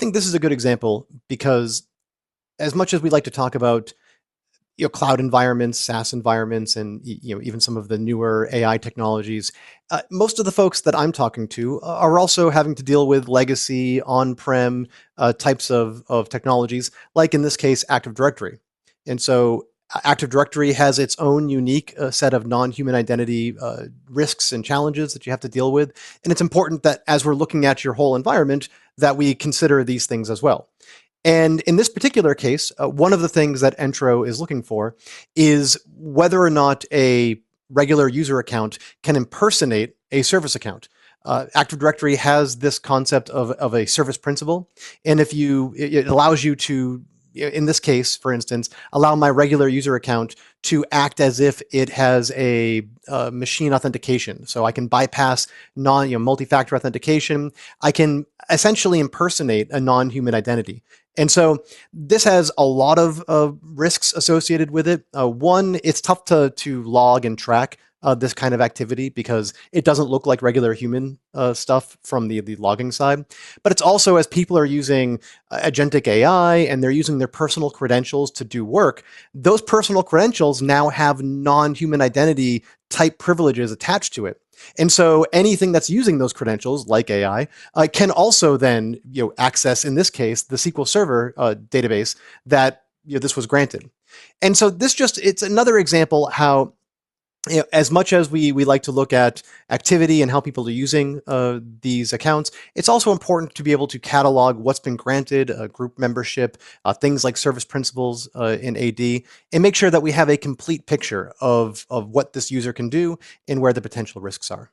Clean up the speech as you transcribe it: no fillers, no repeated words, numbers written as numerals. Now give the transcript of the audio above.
think this is a good example because as much as we like to talk about cloud environments, SaaS environments, and even some of the newer AI technologies, most of the folks that I'm talking to are also having to deal with legacy on-prem types of technologies, like in this case, Active Directory. And so Active Directory has its own unique set of non-human identity risks and challenges that you have to deal with. And it's important that as we're looking at your whole environment, that we consider these things as well. And in this particular case, one of the things that Entro is looking for is whether or not a regular user account can impersonate a service account. Active Directory has this concept of a service principal, and it allows you to, in this case, for instance, allow my regular user account to act as if it has a machine authentication. So I can bypass multi-factor authentication. I can essentially impersonate a non-human identity. And so this has a lot of risks associated with it. One, it's tough to log and track this kind of activity because it doesn't look like regular human stuff from the logging side. But it's also, as people are using agentic AI and they're using their personal credentials to do work, those personal credentials now have non-human identity type privileges attached to it. And so anything that's using those credentials, like AI, can also then access, in this case, the SQL Server database that this was granted. And so it's another example how, as much as we like to look at activity and how people are using these accounts, it's also important to be able to catalog what's been granted, group membership, things like service principals in AD, and make sure that we have a complete picture of what this user can do and where the potential risks are.